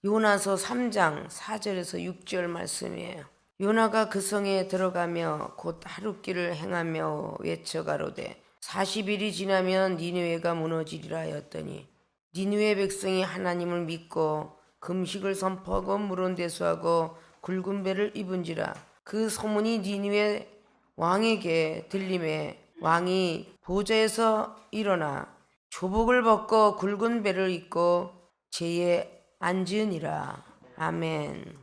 요나서 3장 4절에서 6절 말씀이에요. 요나가 그 성에 들어가며 곧 하룻길을 행하며 외쳐가로되 40일이 지나면 니느웨가 무너지리라 하였더니 니느웨 백성이 하나님을 믿고 금식을 선포하고 물은 대수하고 굵은 배를 입은지라. 그 소문이 니느웨 왕에게 들림에 왕이 보좌에서 일어나 조복을 벗고 굵은 배를 입고 제에 앉으니라. 아멘.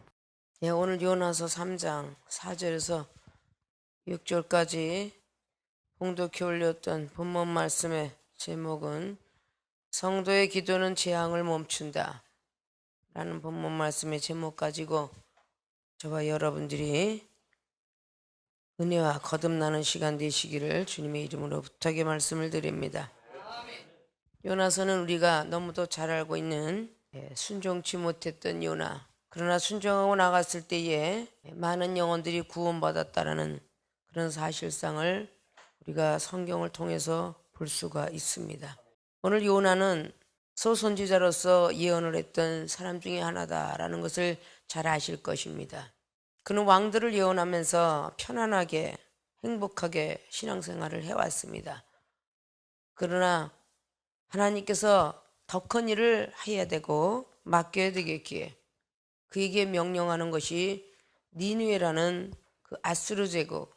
네, 오늘 요나서 3장 4절에서 6절까지 봉독해 올렸던 본문 말씀의 제목은 성도의 기도는 재앙을 멈춘다 라는 본문 말씀의 제목 가지고 저와 여러분들이 은혜와 거듭나는 시간 되시기를 주님의 이름으로 부탁의 말씀을 드립니다. 요나서는 우리가 너무도 잘 알고 있는 순종치 못했던 요나, 그러나 순종하고 나갔을 때에 많은 영혼들이 구원받았다라는 그런 사실상을 우리가 성경을 통해서 볼 수가 있습니다. 오늘 요나는 소선지자로서 예언을 했던 사람 중에 하나다라는 것을 잘 아실 것입니다. 그는 왕들을 예언하면서 편안하게 행복하게 신앙생활을 해왔습니다. 그러나 하나님께서 더 큰 일을 해야 되고 맡겨야 되겠기에 그에게 명령하는 것이 니느웨라는 그 아수르 제국,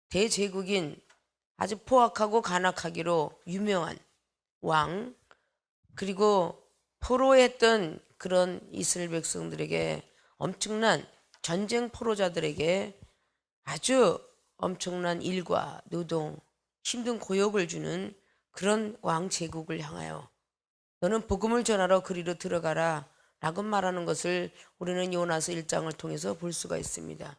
대제국인 아주 포악하고 간악하기로 유명한 왕, 그리고 포로했던 그런 이스라엘 백성들에게 엄청난 전쟁 포로자들에게 아주 엄청난 일과 노동, 힘든 고역을 주는 그런 왕 제국을 향하여 너는 복음을 전하러 그리로 들어가라 라고 말하는 것을 우리는 요나서 1장을 통해서 볼 수가 있습니다.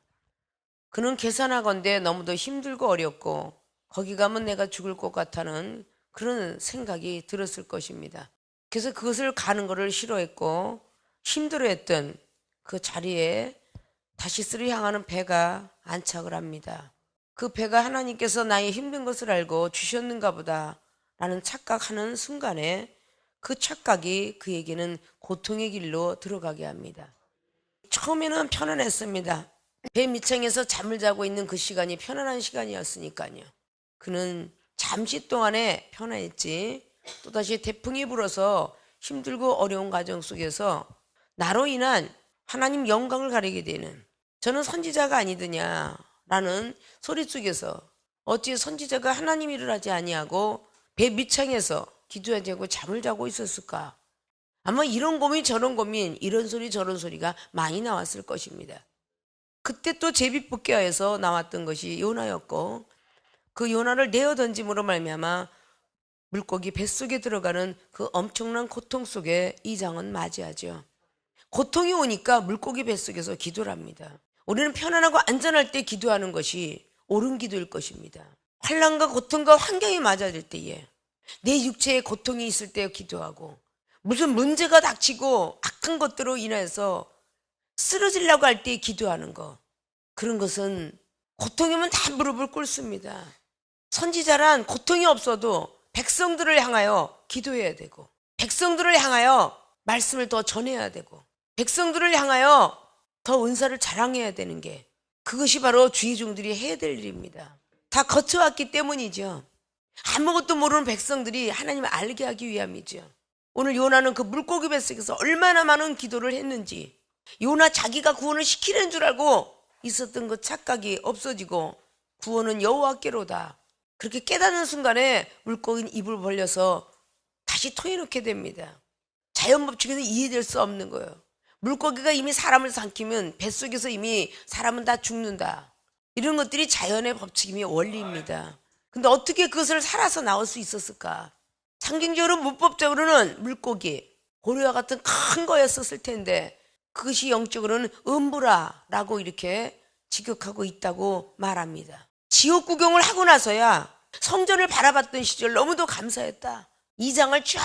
그는 계산하건대 너무도 힘들고 어렵고 거기 가면 내가 죽을 것 같다는 그런 생각이 들었을 것입니다. 그래서 그것을 가는 것을 싫어했고 힘들어했던 그 자리에 다시스를 향하는 배가 안착을 합니다. 그 배가 하나님께서 나의 힘든 것을 알고 주셨는가 보다 라는 착각하는 순간에 그 착각이 그에게는 고통의 길로 들어가게 합니다. 처음에는 편안했습니다. 배 밑창에서 잠을 자고 있는 그 시간이 편안한 시간이었으니까요. 그는 잠시 동안에 편안했지 또다시 태풍이 불어서 힘들고 어려운 과정 속에서 나로 인한 하나님 영광을 가리게 되는 저는 선지자가 아니더냐라는 소리 속에서 어찌 선지자가 하나님 일을 하지 아니하고 배 밑창에서 기도하지 않고 잠을 자고 있었을까? 아마 이런 고민 저런 고민 이런 소리 저런 소리가 많이 나왔을 것입니다. 그때 또 제비뽑기하에서 나왔던 것이 요나였고 그 요나를 내어 던짐으로 말미암아 물고기 뱃속에 들어가는 그 엄청난 고통 속에 이 장은 맞이하죠. 고통이 오니까 물고기 뱃속에서 기도를 합니다. 우리는 편안하고 안전할 때 기도하는 것이 옳은 기도일 것입니다. 환난과 고통과 환경이 맞아질 때에 내 육체에 고통이 있을 때 기도하고 무슨 문제가 닥치고 악한 것들로 인해서 쓰러지려고 할 때 기도하는 것, 그런 것은 고통이면 다 무릎을 꿇습니다. 선지자란 고통이 없어도 백성들을 향하여 기도해야 되고 백성들을 향하여 말씀을 더 전해야 되고 백성들을 향하여 더 은사를 자랑해야 되는 게 그것이 바로 주의 종들이 해야 될 일입니다. 다 거쳐왔기 때문이죠. 아무것도 모르는 백성들이 하나님을 알게 하기 위함이죠. 오늘 요나는 그 물고기 뱃속에서 얼마나 많은 기도를 했는지 요나 자기가 구원을 시키는 줄 알고 있었던 그 착각이 없어지고 구원은 여호와께로다 그렇게 깨닫는 순간에 물고기는 입을 벌려서 다시 토해놓게 됩니다. 자연 법칙에는 이해될 수 없는 거예요. 물고기가 이미 사람을 삼키면 뱃속에서 이미 사람은 다 죽는다. 이런 것들이 자연의 법칙이며 원리입니다. 근데 어떻게 그것을 살아서 나올 수 있었을까? 상징적으로 문법적으로는 물고기, 고래와 같은 큰 거였었을 텐데 그것이 영적으로는 음부라라고 이렇게 지격하고 있다고 말합니다. 지옥 구경을 하고 나서야 성전을 바라봤던 시절 너무도 감사했다. 이 장을 쫙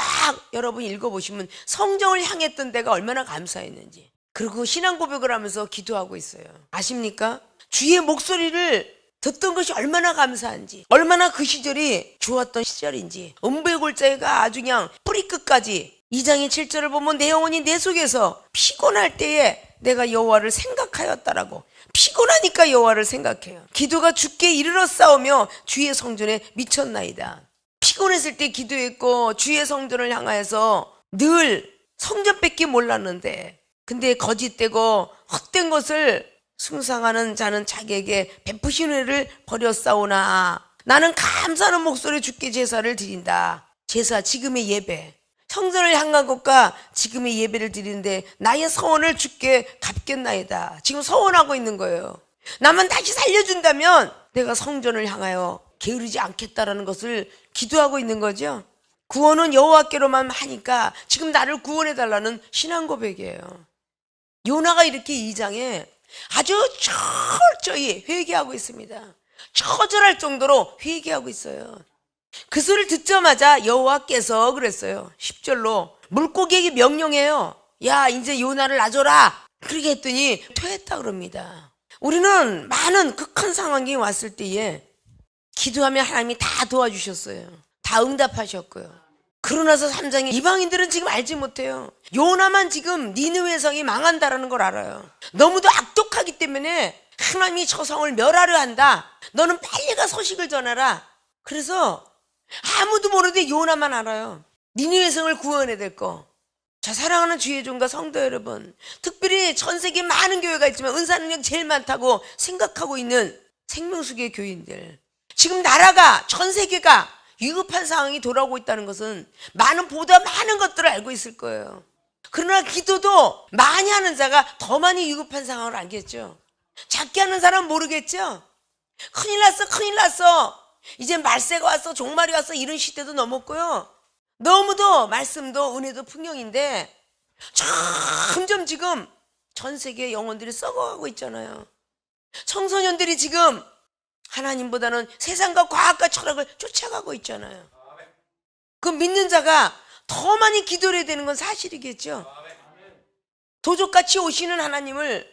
여러분 읽어보시면 성전을 향했던 데가 얼마나 감사했는지, 그리고 신앙 고백을 하면서 기도하고 있어요. 아십니까? 주의 목소리를 듣던 것이 얼마나 감사한지, 얼마나 그 시절이 좋았던 시절인지, 음부의 골짜기가 아주 그냥 뿌리 끝까지 2장의 7절을 보면 내 영혼이 내 속에서 피곤할 때에 내가 여호와를 생각하였다라고. 피곤하니까 여호와를 생각해요. 기도가 주께 이르러 싸우며 주의 성전에 미쳤나이다. 피곤했을 때 기도했고 주의 성전을 향하여서 늘 성전밖에 몰랐는데, 근데 거짓되고 헛된 것을 숭상하는 자는 자기에게 베푸신 은혜를 버렸사오나 나는 감사하는 목소리로 주께 제사를 드린다. 제사, 지금의 예배. 성전을 향한 것과 지금의 예배를 드리는데 나의 서원을 주께 갚겠나이다. 지금 서원하고 있는 거예요. 나만 다시 살려준다면 내가 성전을 향하여 게으르지 않겠다라는 것을 기도하고 있는 거죠. 구원은 여호와께로만 하니까 지금 나를 구원해달라는 신앙 고백이에요. 요나가 이렇게 2장에 아주 철저히 회개하고 있습니다. 처절할 정도로 회개하고 있어요. 그 소리를 듣자마자 여호와께서 그랬어요. 10절로 물고기에게 명령해요. 야, 이제 요나를 놔줘라. 그렇게 했더니 토했다 그럽니다. 우리는 많은 극한 상황이 왔을 때에 기도하면 하나님이 다 도와주셨어요. 다 응답하셨고요. 그러나서 3장에 이방인들은 지금 알지 못해요. 요나만 지금 니느웨 성이 망한다라는 걸 알아요. 너무도 악독하기 때문에 하나님이 저 성을 멸하려 한다. 너는 빨리 가 소식을 전하라. 그래서 아무도 모르는데 요나만 알아요. 니느웨 성을 구원해야 될 거. 자, 사랑하는 주의 종과 성도 여러분, 특별히 전 세계에 많은 교회가 있지만 은사 능력 제일 많다고 생각하고 있는 생명수계 교인들, 지금 나라가, 전 세계가 위급한 상황이 돌아오고 있다는 것은 보다 많은 것들을 알고 있을 거예요. 그러나 기도도 많이 하는 자가 더 많이 위급한 상황을 알겠죠. 작게 하는 사람은 모르겠죠. 큰일 났어, 큰일 났어. 이제 말세가 왔어, 종말이 왔어, 이런 시대도 넘었고요. 너무도 말씀도 은혜도 풍경인데 점점 지금 전 세계 영혼들이 썩어가고 있잖아요. 청소년들이 지금 하나님보다는 세상과 과학과 철학을 쫓아가고 있잖아요. 그 믿는 자가 더 많이 기도를 해야 되는 건 사실이겠죠. 도적같이 오시는 하나님을,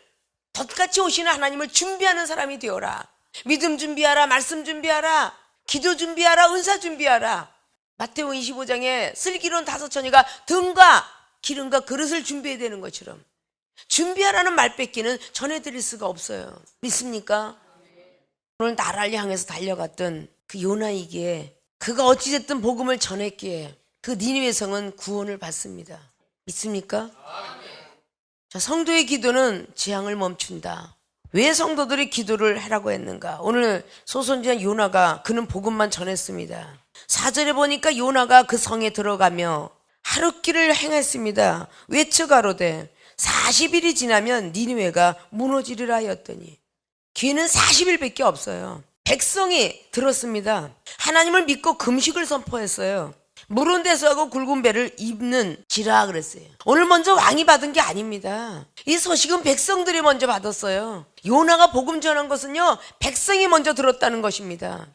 덫같이 오시는 하나님을 준비하는 사람이 되어라. 믿음 준비하라, 말씀 준비하라, 기도 준비하라, 은사 준비하라. 마태복음 25장에 슬기로운 5처녀가 등과 기름과 그릇을 준비해야 되는 것처럼 준비하라는 말 뺏기는 전해드릴 수가 없어요. 믿습니까? 오늘 나라를 향해서 달려갔던 그 요나이기에 그가 어찌됐든 복음을 전했기에 그 니느웨 성은 구원을 받습니다. 믿습니까? 자, 성도의 기도는 재앙을 멈춘다. 왜 성도들이 기도를 하라고 했는가? 오늘 소선지자 요나가 그는 복음만 전했습니다. 4절에 보니까 요나가 그 성에 들어가며 하룻길을 행했습니다. 외쳐 가로되 40일이 지나면 니느웨가 무너지리라 하였더니, 기회는 40일밖에 없어요. 백성이 들었습니다. 하나님을 믿고 금식을 선포했어요. 무른 대수하고 굵은 배를 입는지라 그랬어요. 오늘 먼저 왕이 받은 게 아닙니다. 이 소식은 백성들이 먼저 받았어요. 요나가 복음 전한 것은요, 백성이 먼저 들었다는 것입니다.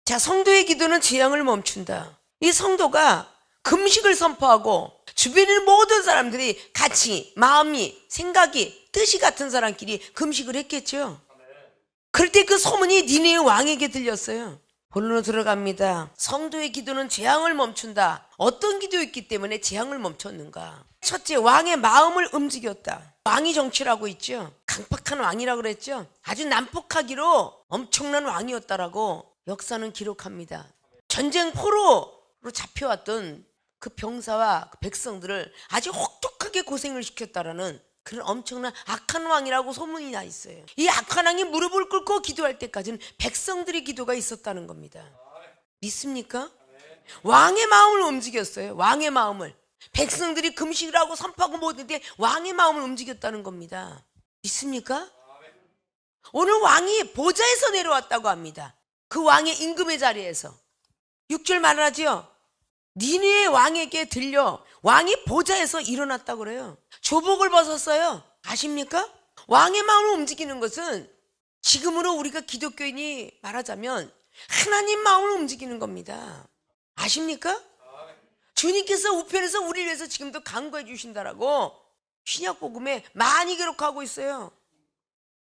자, 성도의 기도는 재앙을 멈춘다. 이 성도가 금식을 선포하고 주변에 있는 모든 사람들이 같이 마음이, 생각이, 뜻이 같은 사람끼리 금식을 했겠죠. 그럴 때 그 소문이 니느웨 왕에게 들렸어요. 본론으로 들어갑니다. 성도의 기도는 재앙을 멈춘다. 어떤 기도였기 때문에 재앙을 멈췄는가? 첫째, 왕의 마음을 움직였다. 왕이 정치를 하고 있죠. 강팍한 왕이라고 그랬죠. 아주 난폭하기로 엄청난 왕이었다라고 역사는 기록합니다. 전쟁 포로로 잡혀왔던 그 병사와 그 백성들을 아주 혹독하게 고생을 시켰다라는 그런 엄청난 악한 왕이라고 소문이 나 있어요. 이 악한 왕이 무릎을 꿇고 기도할 때까지는 백성들의 기도가 있었다는 겁니다. 믿습니까? 왕의 마음을 움직였어요. 왕의 마음을. 백성들이 금식을 하고 선포하고 모든데 왕의 마음을 움직였다는 겁니다. 믿습니까? 오늘 왕이 보좌에서 내려왔다고 합니다. 그 왕의 임금의 자리에서. 6절 말하지요. 니느웨 왕에게 들려 왕이 보좌에서 일어났다고 그래요. 조복을 벗었어요. 아십니까? 왕의 마음을 움직이는 것은 지금으로 우리가 기독교인이 말하자면 하나님 마음을 움직이는 겁니다. 아십니까? 주님께서 우편에서 우리를 위해서 지금도 간구해 주신다라고 신약복음에 많이 기록하고 있어요.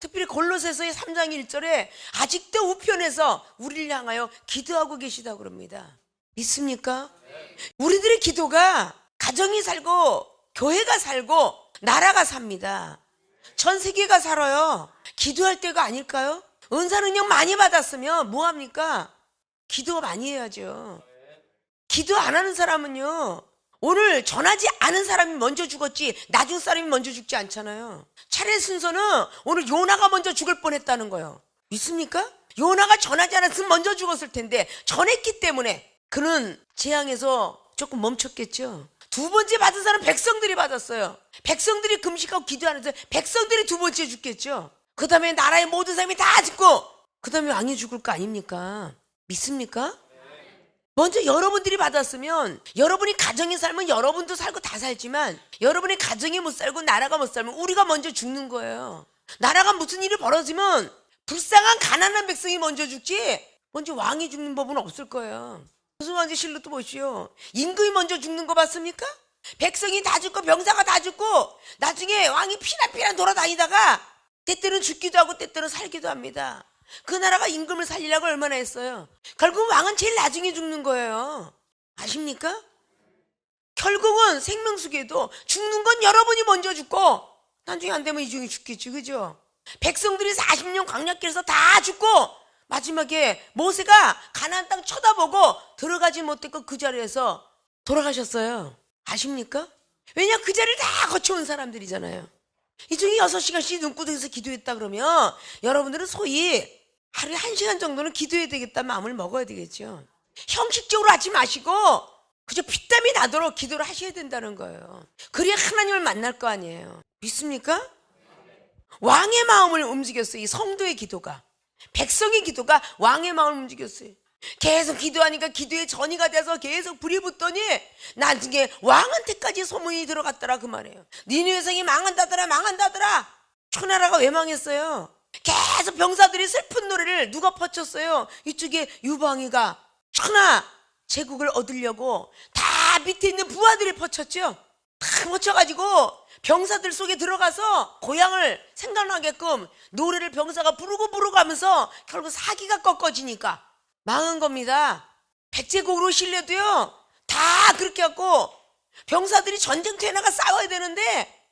특별히 골로새서의 3장 1절에 아직도 우편에서 우리를 향하여 기도하고 계시다고 그럽니다. 믿습니까? 우리들의 기도가 가정이 살고 교회가 살고 나라가 삽니다. 전 세계가 살아요. 기도할 때가 아닐까요? 은사 능력 많이 받았으면 뭐합니까? 기도 많이 해야죠. 기도 안 하는 사람은요, 오늘 전하지 않은 사람이 먼저 죽었지 나중 사람이 먼저 죽지 않잖아요. 차례 순서는 오늘 요나가 먼저 죽을 뻔했다는 거예요. 믿습니까? 요나가 전하지 않았으면 먼저 죽었을 텐데 전했기 때문에 그는 재앙에서 조금 멈췄겠죠. 두 번째 받은 사람 백성들이 받았어요. 백성들이 금식하고 기도하는데 백성들이 두 번째 죽겠죠. 그 다음에 나라의 모든 사람이 다 죽고 그 다음에 왕이 죽을 거 아닙니까? 믿습니까? 먼저 여러분들이 받았으면 여러분이 가정이 살면 여러분도 살고 다 살지만 여러분이 가정이 못 살고 나라가 못 살면 우리가 먼저 죽는 거예요. 나라가 무슨 일이 벌어지면 불쌍한 가난한 백성이 먼저 죽지 먼저 왕이 죽는 법은 없을 거예요. 조선왕조 실록도 보시오. 임금이 먼저 죽는 거 봤습니까? 백성이 다 죽고 병사가 다 죽고 나중에 왕이 피난피난 돌아다니다가 때때는 죽기도 하고 때때는 살기도 합니다. 그 나라가 임금을 살리려고 얼마나 했어요. 결국 왕은 제일 나중에 죽는 거예요. 아십니까? 결국은 생명수계도 죽는 건 여러분이 먼저 죽고 나중에 안 되면 이중이 죽겠지, 그죠? 백성들이 40년 광야길에서 다 죽고 마지막에 모세가 가나안 땅 쳐다보고 들어가지 못했고 그 자리에서 돌아가셨어요. 아십니까? 왜냐, 그 자리를 다 거쳐온 사람들이잖아요. 이 중에 6시간씩 눈구덩이에서 기도했다 그러면 여러분들은 소위 하루에 1시간 정도는 기도해야 되겠다 마음을 먹어야 되겠죠. 형식적으로 하지 마시고 그저 피땀이 나도록 기도를 하셔야 된다는 거예요. 그래야 하나님을 만날 거 아니에요. 믿습니까? 왕의 마음을 움직였어요. 이 성도의 기도가, 백성의 기도가 왕의 마음을 움직였어요. 계속 기도하니까 기도에 전이가 돼서 계속 불이 붙더니 나중에 왕한테까지 소문이 들어갔더라 그 말이에요. 니네 성이 망한다더라 망한다더라. 초나라가 왜 망했어요? 계속 병사들이 슬픈 노래를 누가 퍼쳤어요? 이쪽에 유방이가 천하 제국을 얻으려고 다 밑에 있는 부하들이 퍼쳤죠. 다 퍼쳐가지고 병사들 속에 들어가서 고향을 생각나게끔 노래를 병사가 부르고 하면서 결국 사기가 꺾어지니까 망한 겁니다. 백제국으로 실려도요 다 그렇게 하고 병사들이 전쟁터에 나가 싸워야 되는데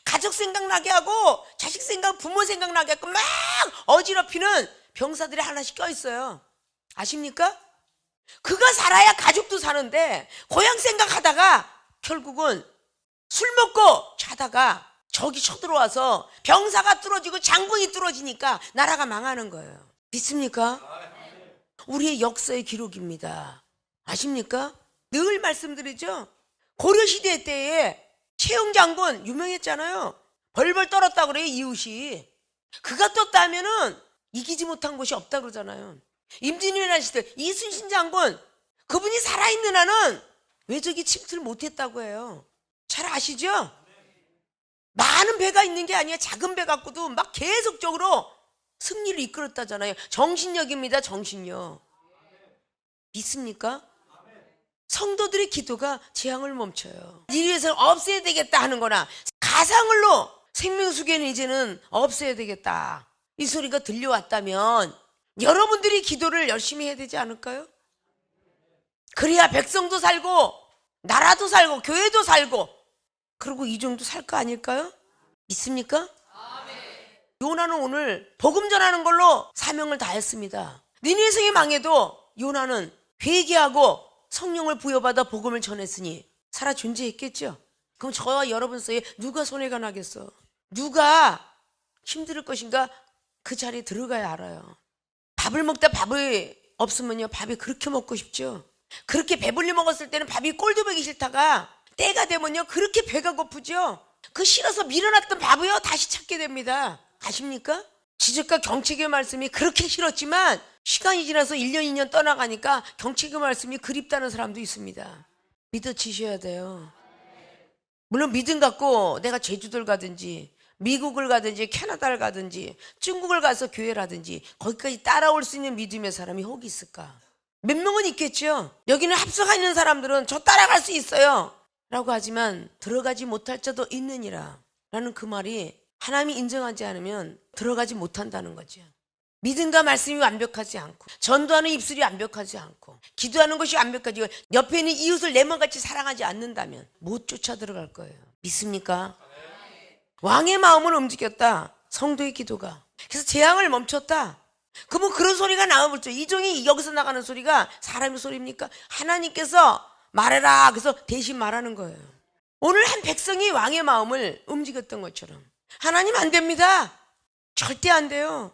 가족 생각나게 하고 자식 생각 부모 생각나게 하고 막 어지럽히는 병사들이 하나씩 껴있어요. 아십니까? 그가 살아야 가족도 사는데 고향 생각하다가 결국은 술 먹고 자다가 적이 쳐들어와서 병사가 뚫어지고 장군이 뚫어지니까 나라가 망하는 거예요. 믿습니까? 우리의 역사의 기록입니다. 아십니까? 늘 말씀드리죠. 고려시대 때에 최영 장군 유명했잖아요. 벌벌 떨었다고 그래요. 이웃이 그가 떴다 하면은 이기지 못한 곳이 없다 그러잖아요. 임진왜란 시대 이순신 장군 그분이 살아있는 한은 외적이 침투를 못했다고 해요. 잘 아시죠? 많은 배가 있는 게 아니라 작은 배 갖고도 막 계속적으로 승리를 이끌었다잖아요. 정신력입니다. 정신력. 믿습니까? 성도들의 기도가 재앙을 멈춰요. 니네에서 없애야 되겠다 하는 거나 가상을로 생명수계는 이제는 없애야 되겠다 이 소리가 들려왔다면 여러분들이 기도를 열심히 해야 되지 않을까요? 그래야 백성도 살고 나라도 살고 교회도 살고 그리고 이종도 살 거 아닐까요? 믿습니까? 요나는 오늘 복음 전하는 걸로 사명을 다했습니다. 니네 성이 망해도 요나는 회개하고 성령을 부여받아 복음을 전했으니 살아 존재했겠죠. 그럼 저와 여러분 사이에 누가 손해가 나겠어? 누가 힘들 것인가? 그 자리에 들어가야 알아요. 밥을 먹다 밥이 없으면요 밥이 그렇게 먹고 싶죠. 그렇게 배불리 먹었을 때는 밥이 꼴도 보기 싫다가 때가 되면요 그렇게 배가 고프죠. 그 싫어서 밀어놨던 밥을요 다시 찾게 됩니다. 아십니까? 지적과 경책의 말씀이 그렇게 싫었지만 시간이 지나서 1년 2년 떠나가니까 경책의 말씀이 그립다는 사람도 있습니다. 믿어지셔야 돼요. 물론 믿음 갖고 내가 제주도를 가든지 미국을 가든지 캐나다를 가든지 중국을 가서 교회를 하든지 거기까지 따라올 수 있는 믿음의 사람이 혹 있을까? 몇 명은 있겠죠. 여기는 합석하 있는 사람들은 저 따라갈 수 있어요 라고 하지만 들어가지 못할 자도 있느니라 라는 그 말이 하나님이 인정하지 않으면 들어가지 못한다는 거죠. 믿음과 말씀이 완벽하지 않고, 전도하는 입술이 완벽하지 않고, 기도하는 것이 완벽하지, 옆에 있는 이웃을 내 몸같이 사랑하지 않는다면 못 쫓아 들어갈 거예요. 믿습니까? 왕의 마음을 움직였다, 성도의 기도가. 그래서 재앙을 멈췄다. 그러면 그런 소리가 나오죠. 이종이 여기서 나가는 소리가 사람의 소리입니까? 하나님께서 말해라, 그래서 대신 말하는 거예요. 오늘 한 백성이 왕의 마음을 움직였던 것처럼 하나님 안 됩니다. 절대 안 돼요.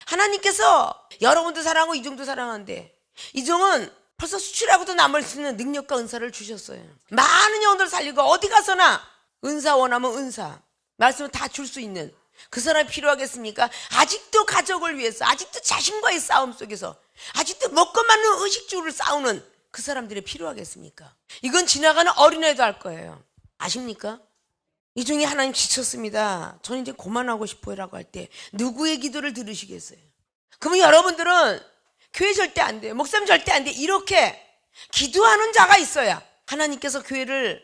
하나님께서 여러분도 사랑하고 이종도 사랑하는데, 이종은 벌써 수출하고도 남을 수 있는 능력과 은사를 주셨어요. 많은 영혼들 살리고 어디 가서나 은사 원하면 은사, 말씀을 다 줄 수 있는 그 사람이 필요하겠습니까? 아직도 가족을 위해서, 아직도 자신과의 싸움 속에서, 아직도 먹고 맞는 의식주를 싸우는 그 사람들이 필요하겠습니까? 이건 지나가는 어린애도 할 거예요. 아십니까? 이종이 하나님 지쳤습니다, 저는 이제 그만하고 싶어요 라고 할 때 누구의 기도를 들으시겠어요? 그러면 여러분들은 교회 절대 안 돼요, 목사님 절대 안 돼, 이렇게 기도하는 자가 있어야 하나님께서 교회를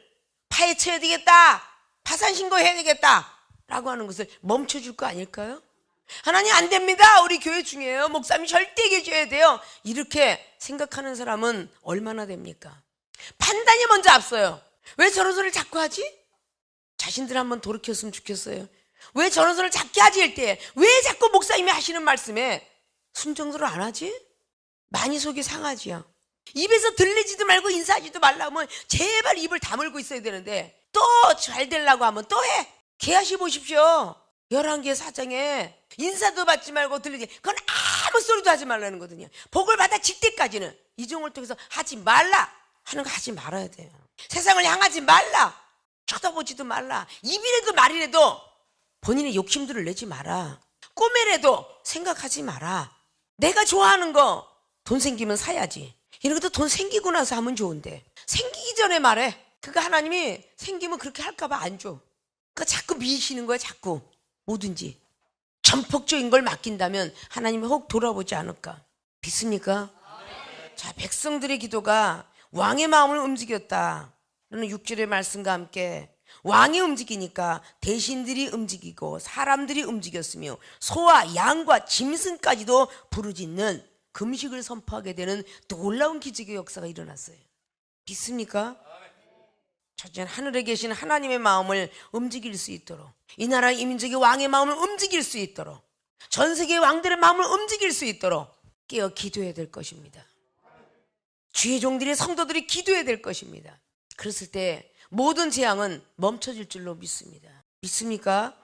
파헤쳐야 되겠다, 파산신고해야 되겠다 라고 하는 것을 멈춰줄 거 아닐까요? 하나님 안 됩니다, 우리 교회 중이에요, 목사님이 절대 계셔야 돼요, 이렇게 생각하는 사람은 얼마나 됩니까? 판단이 먼저 앞서요. 왜 저런 소리를 자꾸 하지? 자신들 한번 돌이켰으면 좋겠어요. 왜 저런 소리를 자꾸 하지 할 때 왜 자꾸 목사님이 하시는 말씀에 순종도를 안 하지? 많이 속이 상하지요. 입에서 들리지도 말고 인사하지도 말라고 하면 제발 입을 다물고 있어야 되는데, 또 잘 되려고 하면 또 해. 개하시 보십시오. 11개 사장에 인사도 받지 말고 들리지, 그건 아무 소리도 하지 말라는 거거든요. 복을 받아 질 때까지는 이종을 통해서 하지 말라 하는 거 하지 말아야 돼요. 세상을 향하지 말라, 쳐다보지도 말라, 입이라도 말이라도 본인의 욕심들을 내지 마라, 꿈이라도 생각하지 마라. 내가 좋아하는 거 돈 생기면 사야지, 이런 것도 돈 생기고 나서 하면 좋은데 생기기 전에 말해. 그거 하나님이 생기면 그렇게 할까봐 안 줘. 그러니까 자꾸 미시는 거야. 자꾸 뭐든지 전폭적인 걸 맡긴다면 하나님이 혹 돌아보지 않을까. 믿습니까? 자, 백성들의 기도가 왕의 마음을 움직였다. 너는 6절의 말씀과 함께 왕이 움직이니까 대신들이 움직이고 사람들이 움직였으며 소와 양과 짐승까지도 부르짖는 금식을 선포하게 되는 놀라운 기적의 역사가 일어났어요. 믿습니까? 첫째는 하늘에 계신 하나님의 마음을 움직일 수 있도록, 이 나라 이 민족의 왕의 마음을 움직일 수 있도록, 전 세계의 왕들의 마음을 움직일 수 있도록 깨어 기도해야 될 것입니다. 주의 종들이, 성도들이 기도해야 될 것입니다. 그랬을 때 모든 재앙은 멈춰질 줄로 믿습니다. 믿습니까?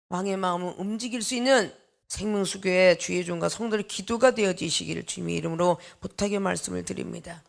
왕의 마음을 움직일 수 있는 생명수교회 주의 종과 성도들의 기도가 되어지시기를 주님의 이름으로 부탁의 말씀을 드립니다.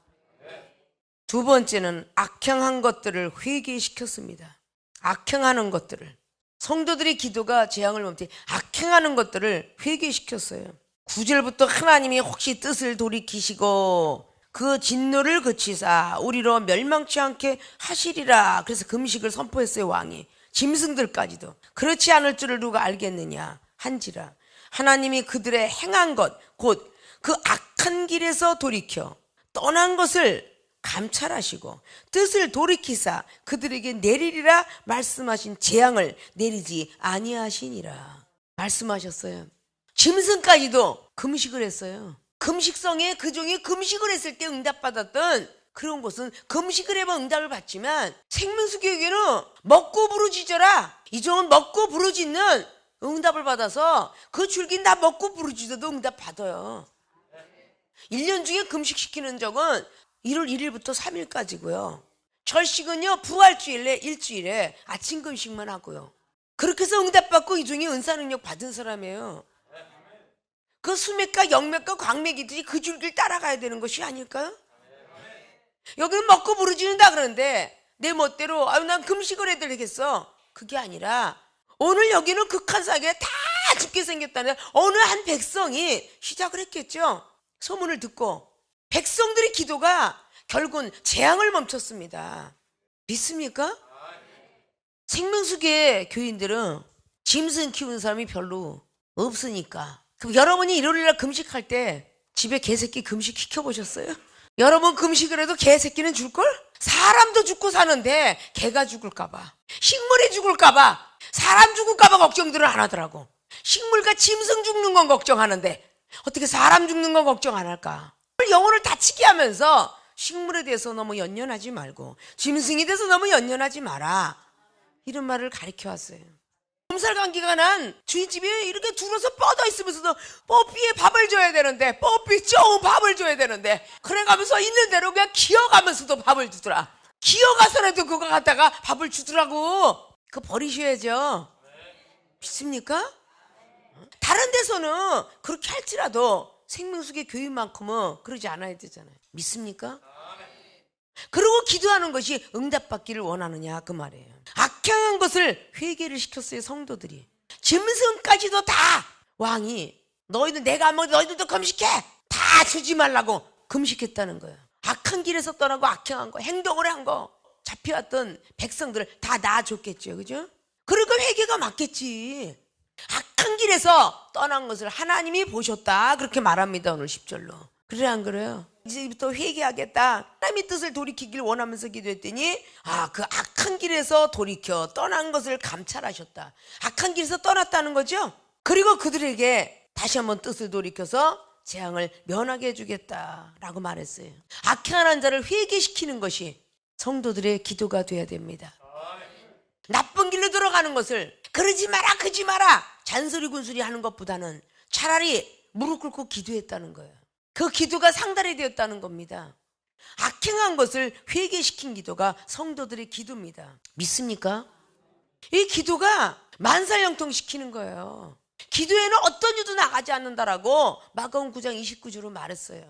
두 번째는 악행한 것들을 회개시켰습니다. 악행하는 것들을, 성도들의 기도가 재앙을 멈추, 악행하는 것들을 회개시켰어요. 9절부터 하나님이 혹시 뜻을 돌이키시고 그 진노를 그치사 우리로 멸망치 않게 하시리라. 그래서 금식을 선포했어요, 왕이. 짐승들까지도. 그렇지 않을 줄을 누가 알겠느냐 한지라. 하나님이 그들의 행한 것, 곧 그 악한 길에서 돌이켜 떠난 것을 감찰하시고 뜻을 돌이키사 그들에게 내리리라 말씀하신 재앙을 내리지 아니하시니라. 말씀하셨어요. 짐승까지도 금식을 했어요. 금식성에 그 종이 금식을 했을 때 응답받았던 그런 곳은 금식을 해봐 응답을 받지만, 생명수교회는 먹고 부르짖어라, 이 종은 먹고 부르짖는 응답을 받아서 그 줄긴 다 먹고 부르짖어도 응답 받아요. 1년 중에 금식시키는 적은 1월 1일부터 3일까지고요. 절식은요 부활주일에 일주일에 아침 금식만 하고요. 그렇게 해서 응답받고 이 종이 은사능력 받은 사람이에요. 그 수맥과 영맥과 광맥이들이 그 줄길 따라가야 되는 것이 아닐까요? 여기는 먹고 부르짖는다 그러는데 내 멋대로 난 금식을 해야 되겠어, 그게 아니라 오늘 여기는 극한 사기에 다 죽게 생겼다는 어느 한 백성이 시작을 했겠죠. 소문을 듣고 백성들의 기도가 결국은 재앙을 멈췄습니다. 믿습니까? 생명수계 교인들은 짐승 키우는 사람이 별로 없으니까. 그럼 여러분이 일요일날 금식할 때 집에 개새끼 금식 시켜보셨어요? 여러분 금식을 해도 개새끼는 줄걸? 사람도 죽고 사는데 개가 죽을까봐, 식물이 죽을까봐, 사람 죽을까봐 걱정들을 안 하더라고. 식물과 짐승 죽는 건 걱정하는데 어떻게 사람 죽는 건 걱정 안 할까? 영혼을 다치게 하면서 식물에 대해서 너무 연연하지 말고 짐승에 대해서 너무 연연하지 마라, 이런 말을 가르쳐 왔어요. 몸살 감기가 난 주인집에 이렇게 둘러서 뻗어 있으면서도 뽀삐에 밥을 줘야 되는데, 뽀삐 좋은 밥을 줘야 되는데, 그래가면서 있는 대로 그냥 기어가면서도 밥을 주더라. 기어가서라도 그거 갖다가 밥을 주더라고. 그거 버리셔야죠. 믿습니까? 다른 데서는 그렇게 할지라도 생명수의 교육만큼은 그러지 않아야 되잖아요. 믿습니까? 그리고 기도하는 것이 응답받기를 원하느냐, 그 말이에요. 악행한 것을 회개를 시켰어요, 성도들이. 짐승까지도 다 왕이 너희들 내가 뭐 너희들도 금식해, 다 주지 말라고 금식했다는 거예요. 악한 길에서 떠나고 악행한 거, 행동을 한 거, 잡혀왔던 백성들을 다 놔줬겠죠, 그죠? 그러니까 회개가 맞겠지. 악한 길에서 떠난 것을 하나님이 보셨다, 그렇게 말합니다, 오늘 10절로. 그래 안 그래요? 이제부터 회개하겠다, 하나님의 뜻을 돌이키길 원하면서 기도했더니 그 악한 길에서 돌이켜 떠난 것을 감찰하셨다. 악한 길에서 떠났다는 거죠. 그리고 그들에게 다시 한번 뜻을 돌이켜서 재앙을 면하게 해주겠다라고 말했어요. 악행한 자를 회개시키는 것이 성도들의 기도가 돼야 됩니다. 나쁜 길로 들어가는 것을 그러지 마라, 그러지 마라 잔소리 군소리 하는 것보다는 차라리 무릎 꿇고 기도했다는 거예요. 그 기도가 상달이 되었다는 겁니다. 악행한 것을 회개시킨 기도가 성도들의 기도입니다. 믿습니까? 이 기도가 만살형통시키는 거예요. 기도에는 어떤 이도 나가지 않는다라고 마가복음 9장 29절로 말했어요.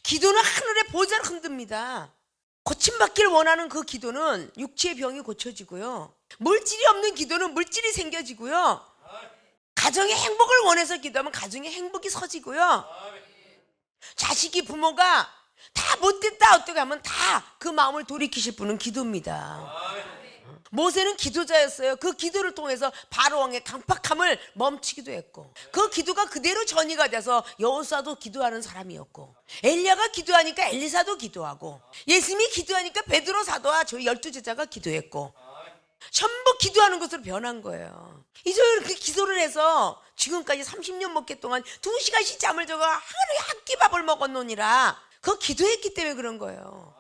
기도는 하늘의 보좌를 흔듭니다. 고침받기를 원하는 그 기도는 육체의 병이 고쳐지고요, 물질이 없는 기도는 물질이 생겨지고요, 가정의 행복을 원해서 기도하면 가정의 행복이 서지고요, 자식이 부모가 다 못됐다 어떻게 하면 다 그 마음을 돌이키실 분은 기도입니다. 모세는 기도자였어요. 그 기도를 통해서 바로왕의 강팍함을 멈추기도 했고, 그 기도가 그대로 전이가 돼서 여호수아도 기도하는 사람이었고, 엘리야가 기도하니까 엘리사도 기도하고, 예수님이 기도하니까 베드로 사도와 저희 12제자가 기도했고, 전부 기도하는 것으로 변한 거예요. 이제 그 기도를 해서 지금까지 30년 먹게 동안 2시간씩 잠을 자고 하루에 한 끼 밥을 먹었노니라. 그거 기도했기 때문에 그런 거예요.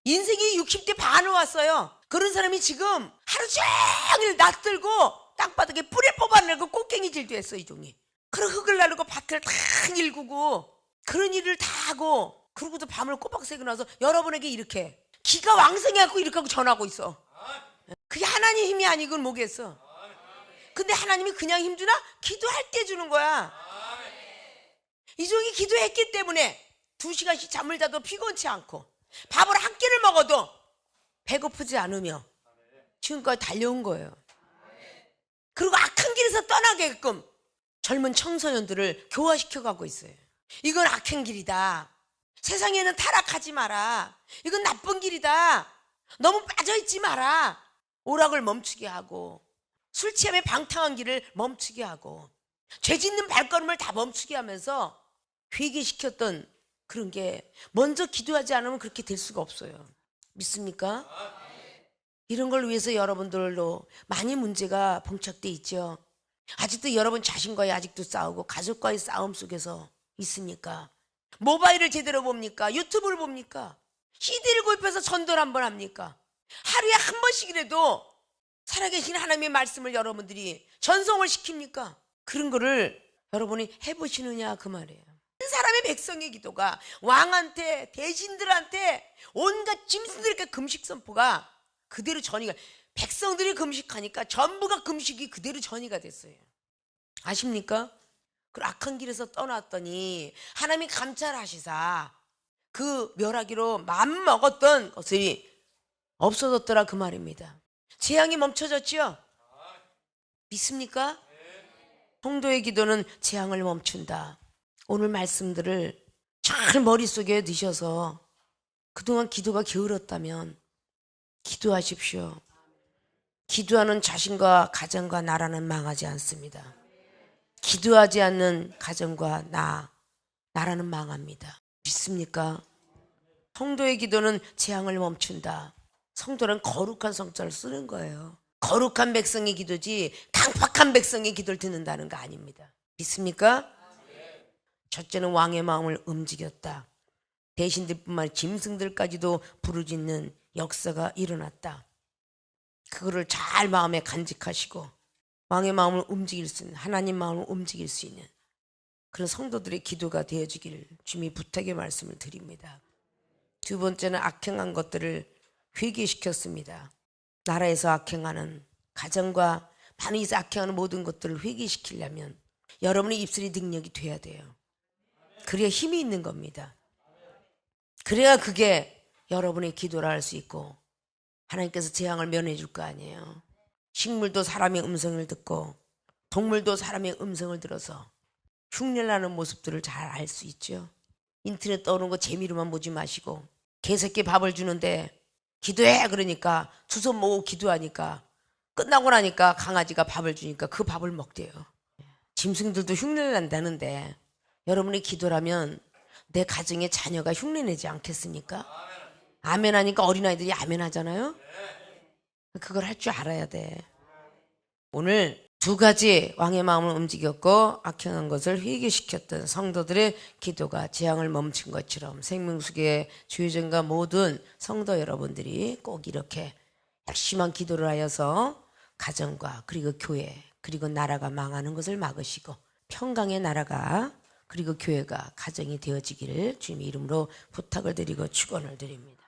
인생이 60대 반을 왔어요. 그런 사람이 지금 하루 종일 낯들고 땅바닥에 뿌리 뽑아내고 꽃갱이질도 했어, 이 종이. 그런 흙을 나르고 밭을 다 일구고 그런 일을 다 하고, 그러고도 밤을 꼬박 새고 나서 여러분에게 이렇게 기가 왕성해갖고 이렇게 하고 전하고 있어. 그게 하나님 힘이 아니건 뭐겠어. 근데 하나님이 그냥 힘주나? 기도할 때 주는 거야. 이 종이 기도했기 때문에 2시간씩 잠을 자도 피곤치 않고 밥을 한 끼를 먹어도 배고프지 않으며 지금까지 달려온 거예요. 그리고 악한 길에서 떠나게끔 젊은 청소년들을 교화시켜가고 있어요. 이건 악한 길이다, 세상에는 타락하지 마라, 이건 나쁜 길이다, 너무 빠져있지 마라, 오락을 멈추게 하고 술 취함에 방탕한 길을 멈추게 하고 죄 짓는 발걸음을 다 멈추게 하면서 회개시켰던 그런 게, 먼저 기도하지 않으면 그렇게 될 수가 없어요. 믿습니까? 이런 걸 위해서 여러분들로 많이 문제가 봉착돼 있죠. 아직도 여러분 자신과의 아직도 싸우고 가족과의 싸움 속에서 있습니까? 모바일을 제대로 봅니까? 유튜브를 봅니까? CD를 구입해서 전도를 한번 합니까? 하루에 한 번씩이라도 살아계신 하나님의 말씀을 여러분들이 전송을 시킵니까? 그런 거를 여러분이 해보시느냐, 그 말이에요. 한 사람의 백성의 기도가 왕한테, 대신들한테, 온갖 짐승들에게 금식 선포가 그대로 전이가, 백성들이 금식하니까 전부가 금식이 그대로 전이가 됐어요. 아십니까? 그 악한 길에서 떠났더니 하나님이 감찰하시사 그 멸하기로 마음먹었던 것이 없어졌더라, 그 말입니다. 재앙이 멈춰졌죠? 믿습니까? 성도의 기도는 재앙을 멈춘다. 오늘 말씀들을 잘 머릿속에 넣으셔서 그동안 기도가 게을렀다면 기도하십시오. 기도하는 자신과 가정과 나라는 망하지 않습니다. 기도하지 않는 가정과 나라는 망합니다. 믿습니까? 성도의 기도는 재앙을 멈춘다. 성도는 거룩한 성자를 쓰는 거예요. 거룩한 백성의 기도지 강팍한 백성의 기도를 듣는다는 거 아닙니다. 믿습니까? 첫째는 왕의 마음을 움직였다. 대신들뿐만 아니라 짐승들까지도 부르짖는 역사가 일어났다. 그거를 잘 마음에 간직하시고 왕의 마음을 움직일 수 있는, 하나님 마음을 움직일 수 있는 그런 성도들의 기도가 되어주기를 주님이 부탁의 말씀을 드립니다. 두 번째는 악행한 것들을 회개시켰습니다. 나라에서 악행하는, 가정과 반에서 악행하는 모든 것들을 회개시키려면 여러분의 입술이 능력이 돼야 돼요. 그래야 힘이 있는 겁니다. 그래야 그게 여러분의 기도를 할 수 있고 하나님께서 재앙을 면해 줄 거 아니에요. 식물도 사람의 음성을 듣고 동물도 사람의 음성을 들어서 흉내나는 모습들을 잘 알 수 있죠. 인터넷 떠오르는 거 재미로만 보지 마시고, 개새끼 밥을 주는데 기도해 그러니까 두 손 모으고 기도하니까 끝나고 나니까 강아지가 밥을 주니까 그 밥을 먹대요. 짐승들도 흉내를 난다는데 여러분의 기도라면 내 가정의 자녀가 흉내내지 않겠습니까? 아멘 하니까 어린아이들이 아멘 하잖아요. 그걸 할 줄 알아야 돼. 오늘 두 가지 왕의 마음을 움직였고 악행한 것을 회개시켰던 성도들의 기도가 재앙을 멈춘 것처럼 생명수계의 주의전과 모든 성도 여러분들이 꼭 이렇게 열심한 기도를 하여서 가정과 그리고 교회 그리고 나라가 망하는 것을 막으시고 평강의 나라가 그리고 교회가 가정이 되어지기를 주님의 이름으로 부탁을 드리고 축원을 드립니다.